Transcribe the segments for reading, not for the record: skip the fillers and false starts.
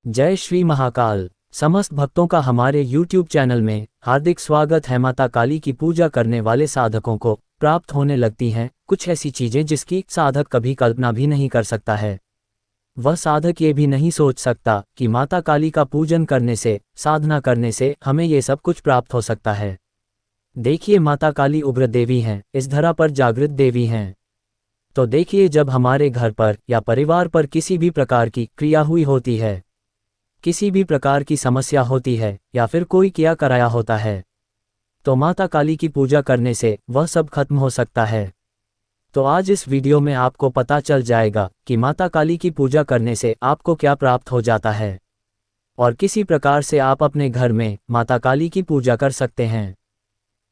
जय श्री महाकाल। समस्त भक्तों का हमारे YouTube चैनल में हार्दिक स्वागत है। माता काली की पूजा करने वाले साधकों को प्राप्त होने लगती हैं कुछ ऐसी चीजें जिसकी साधक कभी कल्पना भी नहीं कर सकता है। वह साधक ये भी नहीं सोच सकता कि माता काली का पूजन करने से, साधना करने से हमें ये सब कुछ प्राप्त हो सकता है। देखिए, माता काली उग्र देवी हैं, इस धरा पर जागृत देवी हैं। तो देखिए, जब हमारे घर पर या परिवार पर किसी भी प्रकार की क्रिया हुई होती है, किसी भी प्रकार की समस्या होती है या फिर कोई किया कराया होता है, तो माता काली की पूजा करने से वह सब खत्म हो सकता है। तो आज इस वीडियो में आपको पता चल जाएगा कि माता काली की पूजा करने से आपको क्या प्राप्त हो जाता है और किसी प्रकार से आप अपने घर में माता काली की पूजा कर सकते हैं।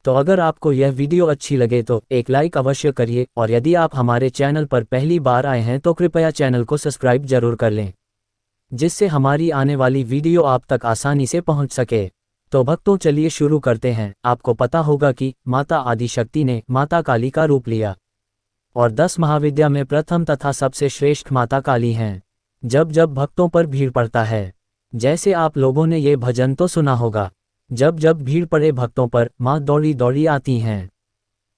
तो अगर आपको यह वीडियो अच्छी लगे तो एक लाइक अवश्य करिए, और यदि आप हमारे चैनल पर पहली बार आए हैं तो कृपया चैनल को सब्सक्राइब जरूर कर लें, जिससे हमारी आने वाली वीडियो आप तक आसानी से पहुंच सके। तो भक्तों, चलिए शुरू करते हैं। आपको पता होगा कि माता आदिशक्ति ने माता काली का रूप लिया और 10 महाविद्या में प्रथम तथा सबसे श्रेष्ठ माता काली हैं। जब जब भक्तों पर भीड़ पड़ता है, जैसे आप लोगों ने ये भजन तो सुना होगा, जब जब भीड़ पड़े भक्तों पर माँ दौड़ी दौड़ी आती हैं।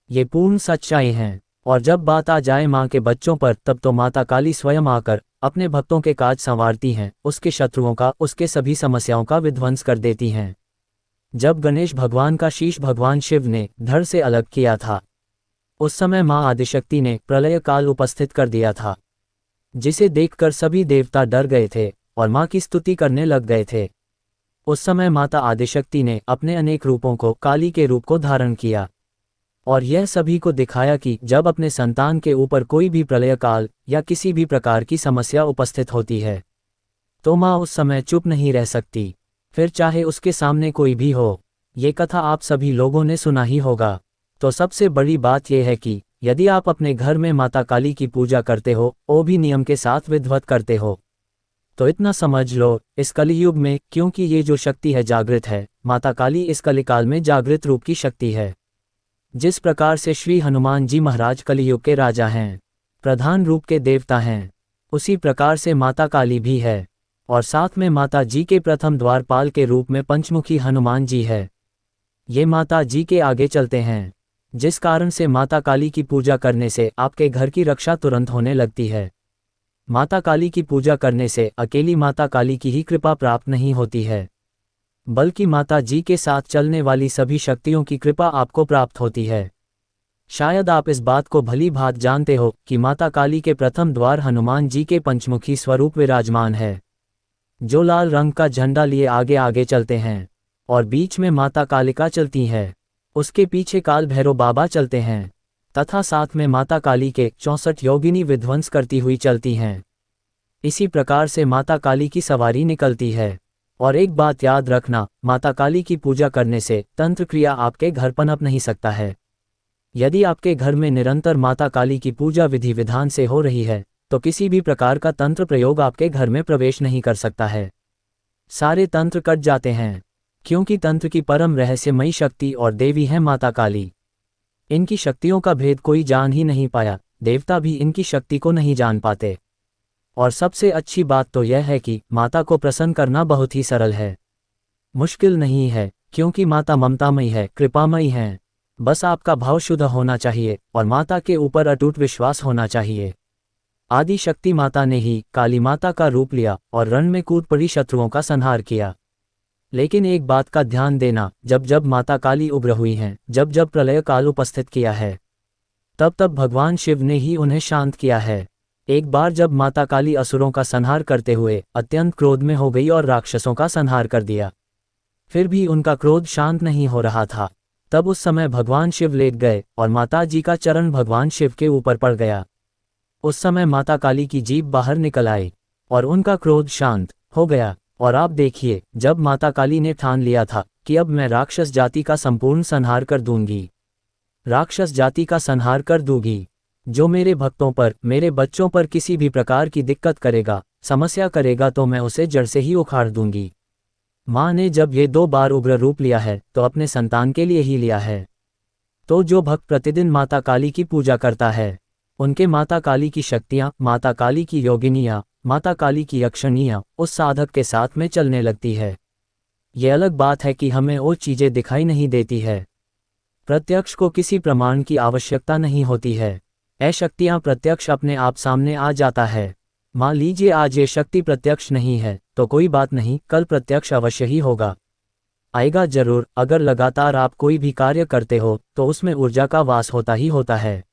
ये पूर्ण सच्चाई हैं। और जब बात आ जाए माँ के बच्चों पर, तब तो माता काली स्वयं आकर अपने भक्तों के काज संवारती हैं, उसके शत्रुओं का, उसके सभी समस्याओं का विध्वंस कर देती हैं। जब गणेश भगवान का शीश भगवान शिव ने धड़ से अलग किया था, उस समय माँ आदिशक्ति ने प्रलय काल उपस्थित कर दिया था, जिसे देखकर सभी देवता डर गए थे और माँ की स्तुति करने लग गए थे। उस समय माता आदिशक्ति ने अपने अनेक रूपों को, काली के रूप को धारण किया और यह सभी को दिखाया कि जब अपने संतान के ऊपर कोई भी प्रलय काल या किसी भी प्रकार की समस्या उपस्थित होती है, तो माँ उस समय चुप नहीं रह सकती, फिर चाहे उसके सामने कोई भी हो। ये कथा आप सभी लोगों ने सुना ही होगा। तो सबसे बड़ी बात यह है कि यदि आप अपने घर में माता काली की पूजा करते हो, वो भी नियम के साथ विधिवत करते हो, तो इतना समझ लो, इस कलियुग में, क्योंकि ये जो शक्ति है जागृत है, माता काली इस कलिकाल में जागृत रूप की शक्ति है। जिस प्रकार से श्री हनुमान जी महाराज कलियुग के राजा हैं, प्रधान रूप के देवता हैं, उसी प्रकार से माता काली भी है। और साथ में माता जी के प्रथम द्वारपाल के रूप में पंचमुखी हनुमान जी है। ये माता जी के आगे चलते हैं, जिस कारण से माता काली की पूजा करने से आपके घर की रक्षा तुरंत होने लगती है। माता काली की पूजा करने से अकेली माता काली की ही कृपा प्राप्त नहीं होती है, बल्कि माता जी के साथ चलने वाली सभी शक्तियों की कृपा आपको प्राप्त होती है। शायद आप इस बात को भली भांति जानते हो कि माता काली के प्रथम द्वार हनुमान जी के पंचमुखी स्वरूप विराजमान है, जो लाल रंग का झंडा लिए आगे आगे चलते हैं और बीच में माता कालिका चलती है। उसके पीछे काल भैरव बाबा चलते हैं तथा साथ में माता काली के 64 योगिनी विध्वंस करती हुई चलती हैं। इसी प्रकार से माता काली की सवारी निकलती है। और एक बात याद रखना, माता काली की पूजा करने से तंत्र क्रिया आपके घर पनप नहीं सकता है। यदि आपके घर में निरंतर माता काली की पूजा विधि विधान से हो रही है, तो किसी भी प्रकार का तंत्र प्रयोग आपके घर में प्रवेश नहीं कर सकता है। सारे तंत्र कट जाते हैं, क्योंकि तंत्र की परम रहस्यमयी शक्ति और देवी है माता काली। इनकी शक्तियों का भेद कोई जान ही नहीं पाया, देवता भी इनकी शक्ति को नहीं जान पाते। और सबसे अच्छी बात तो यह है कि माता को प्रसन्न करना बहुत ही सरल है, मुश्किल नहीं है, क्योंकि माता ममतामयी है, कृपामयी है। बस आपका भाव शुद्ध होना चाहिए और माता के ऊपर अटूट विश्वास होना चाहिए। आदि शक्ति माता ने ही काली माता का रूप लिया और रण में कूद पड़ी शत्रुओं का संहार किया। लेकिन एक बात का ध्यान देना, जब जब माता काली उग्र हुई हैं, जब जब प्रलय काल उपस्थित किया है, तब तब भगवान शिव ने ही उन्हें शांत किया है। एक बार जब माता काली असुरों का संहार करते हुए अत्यंत क्रोध में हो गई और राक्षसों का संहार कर दिया, फिर भी उनका क्रोध शांत नहीं हो रहा था। तब उस समय भगवान शिव लेट गए और माता जी का चरण भगवान शिव के ऊपर पड़ गया। उस समय माता काली की जीभ बाहर निकल आई और उनका क्रोध शांत हो गया। और आप देखिए, जब माता काली ने ठान लिया था कि अब मैं राक्षस जाति का संपूर्ण संहार कर दूंगी, राक्षस जाति का संहार कर दूंगी, जो मेरे भक्तों पर, मेरे बच्चों पर किसी भी प्रकार की दिक्कत करेगा, समस्या करेगा, तो मैं उसे जड़ से ही उखाड़ दूंगी। माँ ने जब ये 2 बार उग्र रूप लिया है, तो अपने संतान के लिए ही लिया है। तो जो भक्त प्रतिदिन माता काली की पूजा करता है, उनके माता काली की शक्तियाँ, माता काली की योगिनियाँ, माता काली की यक्षिणियाँ उस साधक के साथ में चलने लगती है। ये अलग बात है कि हमें वो चीज़ें दिखाई नहीं देती है। प्रत्यक्ष को किसी प्रमाण की आवश्यकता नहीं होती है। ये शक्तियाँ प्रत्यक्ष अपने आप सामने आ जाता है। मान लीजिए आज ये शक्ति प्रत्यक्ष नहीं है तो कोई बात नहीं, कल प्रत्यक्ष अवश्य ही होगा, आएगा जरूर। अगर लगातार आप कोई भी कार्य करते हो तो उसमें ऊर्जा का वास होता ही होता है।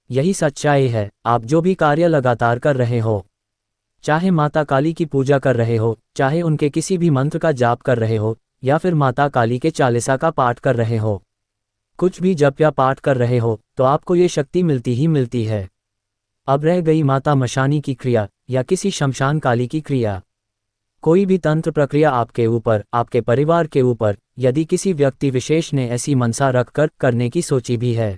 यही सच्चाई है। आप जो भी कार्य लगातार कर रहे हो, चाहे माता काली की पूजा कर रहे हो, चाहे उनके किसी भी मंत्र का जाप कर रहे हो, या फिर माता काली के चालीसा का पाठ कर रहे हो, कुछ भी जप या पाठ कर रहे हो, तो आपको ये शक्ति मिलती ही मिलती है। अब रह गई माता मशानी की क्रिया या किसी शमशान काली की क्रिया। कोई भी तंत्र प्रक्रिया आपके ऊपर, आपके परिवार के ऊपर, यदि किसी व्यक्ति विशेष ने ऐसी मनसा रखकर करने की सोची भी है,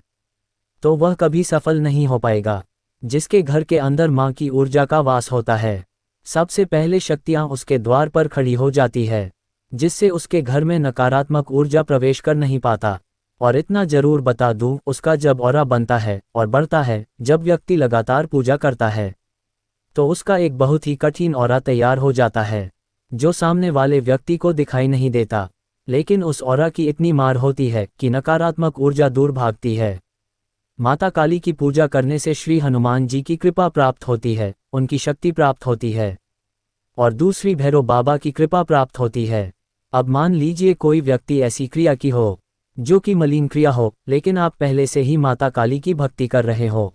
तो वह कभी सफल नहीं हो पाएगा। जिसके घर के अंदर माँ की ऊर्जा का वास होता है, सबसे पहले शक्तियाँ उसके द्वार पर खड़ी हो जाती है, जिससे उसके घर में नकारात्मक ऊर्जा प्रवेश कर नहीं पाता। और इतना जरूर बता दूं, उसका जब ऑरा बनता है और बढ़ता है, जब व्यक्ति लगातार पूजा करता है, तो उसका एक बहुत ही कठिन ऑरा तैयार हो जाता है, जो सामने वाले व्यक्ति को दिखाई नहीं देता, लेकिन उस ऑरा की इतनी मार होती है कि नकारात्मक ऊर्जा दूर भागती है। माता काली की पूजा करने से श्री हनुमान जी की कृपा प्राप्त होती है, उनकी शक्ति प्राप्त होती है, और दूसरी भैरव बाबा की कृपा प्राप्त होती है। अब मान लीजिए कोई व्यक्ति ऐसी क्रिया की हो जो कि मलिन क्रिया हो, लेकिन आप पहले से ही माता काली की भक्ति कर रहे हो,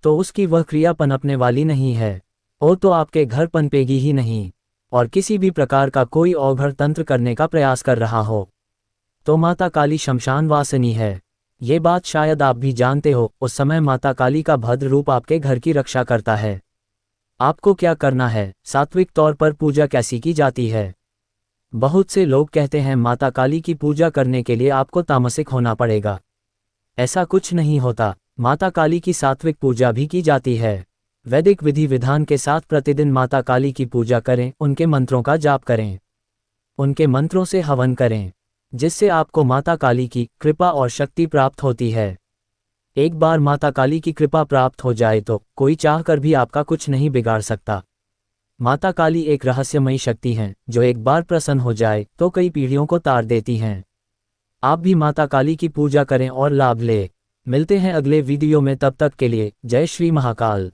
तो उसकी वह क्रिया पनपने वाली नहीं है, वो तो आपके घर पनपेगी ही नहीं। और किसी भी प्रकार का कोई अवघड़ तंत्र करने का प्रयास कर रहा हो, तो माता काली शमशान वासिनी है। ये बात शायद आप भी जानते हो। उस समय माता काली का भद्र रूप आपके घर की रक्षा करता है। आपको क्या करना है? सात्विक तौर पर पूजा कैसी की जाती है? बहुत से लोग कहते हैं माता काली की पूजा करने के लिए आपको तामसिक होना पड़ेगा। ऐसा कुछ नहीं होता। माता काली की सात्विक पूजा भी की जाती है। वैदिक विधि विधान के साथ प्रतिदिन माता काली की पूजा करें, उनके मंत्रों का जाप करें, उनके मंत्रों से हवन करें, जिससे आपको माता काली की कृपा और शक्ति प्राप्त होती है। एक बार माता काली की कृपा प्राप्त हो जाए तो कोई चाहकर भी आपका कुछ नहीं बिगाड़ सकता। माता काली एक रहस्यमयी शक्ति हैं, जो एक बार प्रसन्न हो जाए तो कई पीढ़ियों को तार देती हैं। आप भी माता काली की पूजा करें और लाभ लें। मिलते हैं अगले वीडियो में, तब तक के लिए जय श्री महाकाल।